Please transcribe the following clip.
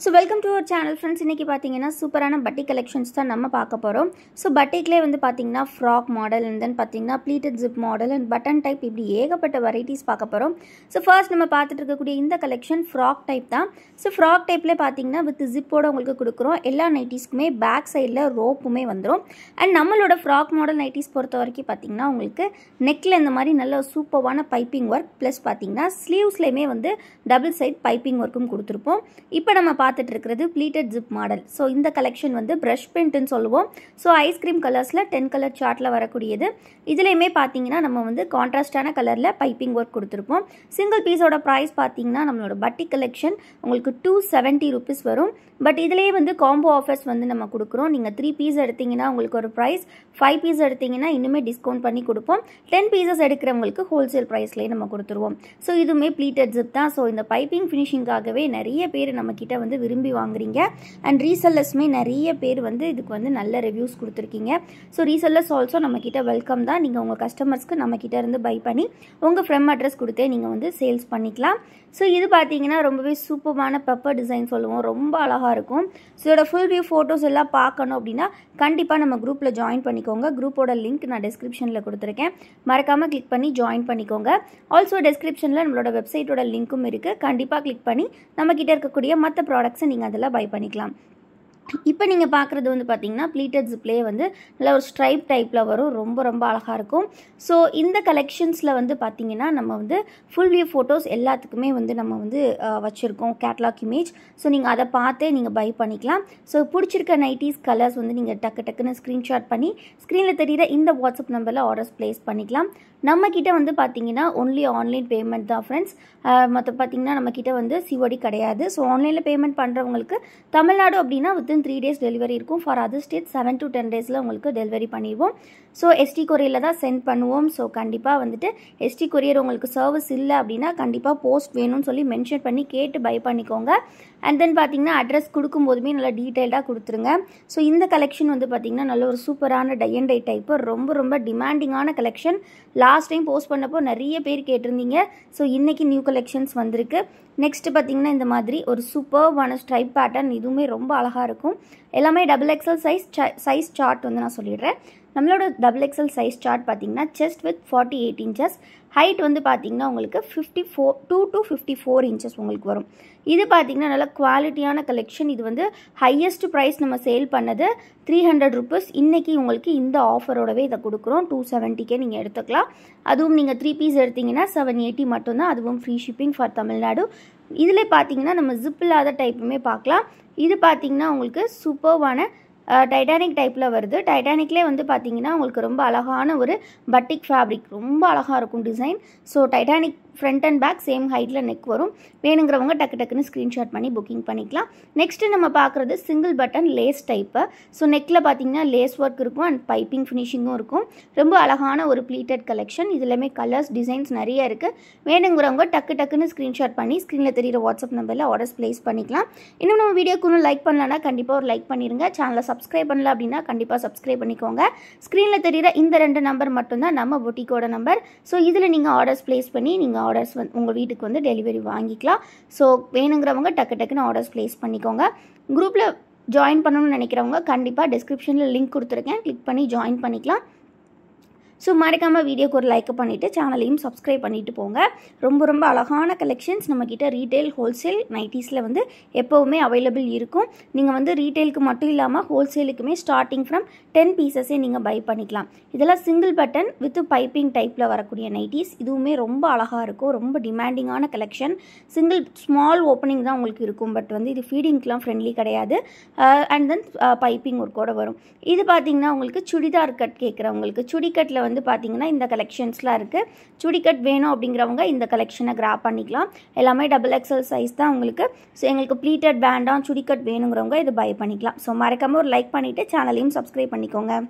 So welcome to our channel friends. இன்னைக்கு பாத்தீங்கன்னா சூப்பரான பட்டிக் கலெக்ஷன்ஸ் தான் நம்ம பார்க்க போறோம். So பட்டிக்லயே வந்து பாத்தீங்கன்னா ஃப்ராக் மாடல் and then பாத்தீங்கன்னா pleated zip model and button type இப்படி ஏகப்பட்ட வெரைட்டிஸ் பார்க்க போறோம். So first நம்ம பார்த்துட்டு இருக்கக்கூடிய இந்த கலெக்ஷன் ஃப்ராக் டைப் தான். So ஃப்ராக் டைப்ல பாத்தீங்கன்னா வித் ஜிப்போட உங்களுக்கு கொடுக்குறோம். எல்லா நைட்டிஸ்க்குமே பேக் சைடுல ரோப்புமே வந்துரும். and நம்மளோட ஃப்ராக் மாடல் நைட்டிஸ் பொறுத்த வரைக்கும் பாத்தீங்கன்னா உங்களுக்கு நெக்ல இந்த மாதிரி நல்ல சூப்பரான பைப்பிங் வர்க் ப்ளஸ் பாத்தீங்கன்னா ஸ்லீவ்ஸ்லயே வந்து டபுள் சைடு பைப்பிங் வர்க்கும் கொடுத்திருப்போம். இப்போ நம்ம பார்த்துட்டு இருக்கிறது pleated zip மாடல். ஸோ இந்த கலெக்ஷன் வந்து ப்ரஷ் பிரிண்ட்னு சொல்லுவோம். ஸோ ஐஸ்கிரீம் கலர்ஸில் 10 கலர் சார்ட்டில் வரக்கூடியது. இதுலேயுமே பார்த்தீங்கன்னா நம்ம வந்து கான்ட்ராஸ்டான கலரில் பைப்பிங் ஒர்க் கொடுத்துருப்போம். சிங்கிள் பீஸோட ப்ரைஸ் பார்த்தீங்கன்னா நம்மளோட பட்டிக் கலெக்ஷன் உங்களுக்கு 270 rupees வரும். பட் இதுலேயே வந்து காம்போ ஆஃபர்ஸ் வந்து நம்ம கொடுக்குறோம். நீங்கள் 3 பீஸ் எடுத்தீங்கன்னா உங்களுக்கு ஒரு ப்ரைஸ், 5 பீஸ் எடுத்தீங்கன்னா இன்னுமே டிஸ்கவுண்ட் பண்ணி கொடுப்போம். 10 பீசஸ் எடுக்கிறவங்களுக்கு ஹோல்சேல் ப்ரைஸ்லேயே நம்ம கொடுத்துருவோம். ஸோ இதுவுமே pleated zip தான். ஸோ இந்த பைப்பிங் ஃபினிஷிங்காகவே நிறைய பேர் நம்மக்கிட்ட வந்து விரும்பி வாங்குறீங்க. அண்ட் ரீசெல்லர்ஸுமே நிறைய பேர் வந்து இதுக்கு வந்து நல்ல ரிவ்யூஸ் கொடுத்துருக்கீங்க. ஸோ ரீசெல்லர்ஸ் ஆல்சோ நம்மக்கிட்ட வெல்கம் தான். நீங்கள் உங்கள் கஸ்டமர்ஸ்க்கு நம்மக்கிட்ட இருந்து பை பண்ணி உங்கள் ஃப்ரெம் அட்ரஸ் கொடுத்தே நீங்கள் வந்து சேல்ஸ் பண்ணிக்கலாம். ஸோ இது பார்த்தீங்கன்னா ரொம்பவே சூப்பரான பெப்பர் டிசைன் சொல்லுவோம். ரொம்ப அழகாக இருக்கும். ஸோ இதோட ஃபுல் வியூ ஃபோட்டோஸ் எல்லாம் பார்க்கணும் அப்படின்னா கண்டிப்பாக நம்ம குரூப்பில் ஜாயின் பண்ணிக்கோங்க. குரூப்போட லிங்க் நான் டிஸ்கிரிப்ஷனில் கொடுத்துருக்கேன். மறக்காமல் கிளிக் பண்ணி ஜாயின் பண்ணிக்கோங்க. ஆல்சோ டிஸ்கிரிப்ஷனில் நம்மளோட வெப்சைட்டோட லிங்க்கும் இருக்குது. கண்டிப்பாக கிளிக் பண்ணி நம்மக்கிட்ட இருக்கக்கூடிய மற்ற ப்ராடக்ட்ஸை நீங்கள் அதில் பை பண்ணிக்கலாம். இப்போ நீங்கள் பார்க்குறது வந்து பார்த்தீங்கன்னா pleated zipலேயே வந்து நல்ல ஒரு ஸ்ட்ரைப் டைப்பில் வரும். ரொம்ப ரொம்ப அழகாக இருக்கும். ஸோ இந்த கலெக்ஷன்ஸில் வந்து பார்த்தீங்கன்னா நம்ம வந்து ஃபுல் வியூ ஃபோட்டோஸ் எல்லாத்துக்குமே வந்து நம்ம வந்து வச்சுருக்கோம் கேட்லாக் இமேஜ். ஸோ நீங்கள் அதை பார்த்தே நீங்கள் பை பண்ணிக்கலாம். ஸோ பிடிச்சிருக்க நைட்டிஸ் கலர்ஸ் வந்து நீங்கள் டக்குன்னு ஸ்க்ரீன்ஷாட் பண்ணி ஸ்க்ரீனில் தெரியுற இந்த வாட்ஸ்அப் நம்பரில் ஆர்டர்ஸ் ப்ளேஸ் பண்ணிக்கலாம். நம்மக்கிட்ட வந்து பார்த்தீங்கன்னா ஒன்லி ஆன்லைன் பேமெண்ட் தான் ஃப்ரெண்ட்ஸ். மற்ற பார்த்தீங்கன்னா நம்மக்கிட்ட வந்து சிஓடி கிடையாது. ஸோ ஆன்லைனில் பேமெண்ட் பண்ணுறவங்களுக்கு தமிழ்நாடு அப்படின்னா வித்தின் 3 days டெலிவரி இருக்கும். For other state 7 to 10 days உங்களுக்கு டெலிவரி பண்ணிடுவோம். ஸோ எஸ்டி கொரியரில் தான் சென்ட் பண்ணுவோம். ஸோ கண்டிப்பாக வந்துட்டு எஸ்டி கொரியர் உங்களுக்கு சர்வீஸ் இல்லை அப்படின்னா கண்டிப்பாக போஸ்ட் வேணும்னு சொல்லி மென்ஷன் பண்ணி கேட்டு பை பண்ணிக்கோங்க. அண்ட் தென் பார்த்தீங்கன்னா அட்ரஸ் கொடுக்கும்போதுமே நல்லா டீட்டெயில்டாக கொடுத்துருங்க. ஸோ இந்த கலெக்ஷன் வந்து பார்த்தீங்கன்னா நல்ல ஒரு சூப்பரான டை அண்ட் டை டைப்பு. ரொம்ப டிமாண்டிங்கான கலெக்ஷன். லாஸ்ட் டைம் போஸ்ட் பண்ணப்போ நிறைய பேர் கேட்டிருந்தீங்க. ஸோ இன்றைக்கி நியூ கலெக்ஷன்ஸ் வந்திருக்கு. நெக்ஸ்ட் பார்த்தீங்கன்னா இந்த மாதிரி ஒரு சூப்பர்வான ஸ்ட்ரைப் பேட்டர்ன். இதுவுமே ரொம்ப அழகாக இருக்கும். எல்லாமே XXL சைஸ் சார்ட் வந்து நான் சொல்லிடுறேன். நம்மளோட XXL சைஸ் சார்ட் பார்த்தீங்கன்னா செஸ்ட் வித் 48 inches, ஹைட் வந்து பார்த்தீங்கன்னா உங்களுக்கு 2 to 54 inches உங்களுக்கு வரும். இது பார்த்தீங்கன்னா நல்ல குவாலிட்டியான கலெக்ஷன். இது வந்து ஹையஸ்ட் ப்ரைஸ் நம்ம சேல் பண்ணது 300 rupees. இன்றைக்கி உங்களுக்கு இந்த ஆஃபரோடவே இதை கொடுக்குறோம். 270 நீங்கள் எடுத்துக்கலாம். அதுவும் நீங்கள் 3 பீஸ் எடுத்தீங்கன்னா 780 மட்டும்தான். அதுவும் ஃப்ரீ ஷிப்பிங் ஃபார் தமிழ்நாடு. இதில் பார்த்தீங்கன்னா நம்ம ஜிப் இல்லாத டைப்புமே பார்க்கலாம். இது பார்த்தீங்கன்னா உங்களுக்கு சூப்பர்வான டைட்டானிக் டைப்பில் வருது. டைட்டானிக்லேயே வந்து பார்த்தீங்கன்னா உங்களுக்கு ரொம்ப அழகான ஒரு பட்டிக் ஃபேப்ரிக். ரொம்ப அழகாக இருக்கும் design. So Titanic front and back same ஹைட்டில் நெக் வரும். வேணுங்கிறவங்க டக்குன்னு ஸ்க்ரீன்ஷாட் பண்ணி புக்கிங் பண்ணிக்கலாம். நெக்ஸ்ட்டு நம்ம பார்க்குறது single button lace type. So நெக்கில் பார்த்தீங்கன்னா லேஸ் ஒர்க் இருக்கும் அண்ட் பைப்பிங் ஃபினிஷிங்கும் இருக்கும். ரொம்ப அழகான ஒரு pleated கலெக்ஷன். இதுலையுமே கலர்ஸ் டிசைன்ஸ் நிறைய இருக்குது. வேணுங்கிறவங்க டக்குன்னு ஸ்க்ரீன்ஷாட் பண்ணி ஸ்க்ரீனில் தெரியிற வாட்ஸ்அப் நம்பரில் ஆர்டர்ஸ் ப்ளேஸ் பண்ணிக்கலாம். இன்னும் நம்ம வீடியோக்கு இன்னும் லைக் பண்ணலன்னா கண்டிப்பாக ஒரு லைக் பண்ணிடுங்க. சேனலை சப்ஸ்கிரைப் பண்ணல அப்படின்னா கண்டிப்பாக சப்ஸ்கிரைப் பண்ணிக்கோங்க. ஸ்க்ரீனில் தெரியிற இந்த 2 நம்பர் மட்டும்தான் நம்ம பொட்டிக்கோட நம்பர். ஸோ இதில் நீங்கள் ஆர்டர்ஸ் ப்ளேஸ் பண்ணி நீங்கள் ஆர்டர்ஸ் வந்து உங்கள் வீட்டுக்கு வந்து டெலிவரி வாங்கிக்கலாம். ஸோ வேணுங்கிறவங்க டக்குன்னு ஆர்டர்ஸ் ப்ளேஸ் பண்ணிக்கோங்க. குரூப்பில் ஜாயின் பண்ணணும்னு நினைக்கிறவங்க கண்டிப்பாக டிஸ்கிரிப்ஷனில் லிங்க் கொடுத்துருக்கேன். கிளிக் பண்ணி ஜாயின் பண்ணிக்கலாம். ஸோ மறக்காமல் வீடியோக்கு ஒரு லைக் பண்ணிவிட்டு சேனலையும் சப்ஸ்கிரைப் பண்ணிவிட்டு போங்க. ரொம்ப அழகான கலெக்ஷன்ஸ் நம்மக்கிட்ட ரீட்டைல் ஹோல்சேல் நைட்டிஸில் வந்து எப்போவுமே அவைலபிள் இருக்கும். நீங்கள் வந்து ரீட்டைலுக்கு மட்டும் இல்லாமல் ஹோல்சேலுக்குமே ஸ்டார்டிங் ஃப்ரம் 10 பீசஸே நீங்கள் பை பண்ணிக்கலாம். இதெல்லாம் சிங்கிள் பட்டன் வித் பைப்பிங் டைப்பில் வரக்கூடிய நைட்டிஸ். இதுவுமே ரொம்ப அழகாக இருக்கும். ரொம்ப டிமாண்டிங்கான கலெக்ஷன். ஸ்மால் ஓப்பனிங் தான் உங்களுக்கு இருக்கும். பட் வந்து இது ஃபீடிங்க்கெலாம் ஃப்ரெண்ட்லி கிடையாது. அண்ட் தென் பைப்பிங் ஒர்க்கோடு வரும். இது பார்த்தீங்கன்னா உங்களுக்கு சுடிதார் கட் கேட்குறவங்களுக்கு சுடிக்கட்டில் வந்து பார்த்தீங்கன்னா இந்த கலெக்ஷன்ஸ்லாம் இருக்குது. சுடிக்கட் வேணும் அப்படிங்கிறவங்க இந்த கலெக்ஷனை கிராப் பண்ணிக்கலாம். எல்லாமே XXL சைஸ் தான் உங்களுக்கு. ஸோ எங்களுக்கு pleated வேண்டாம் சுடிக்கட் வேணுங்கிறவங்க இது பை பண்ணிக்கலாம். ஸோ மறக்காமல் ஒரு லைக் பண்ணிவிட்டு சேனலையும் சப்ஸ்கிரைப் பண்ணிக்கோங்க.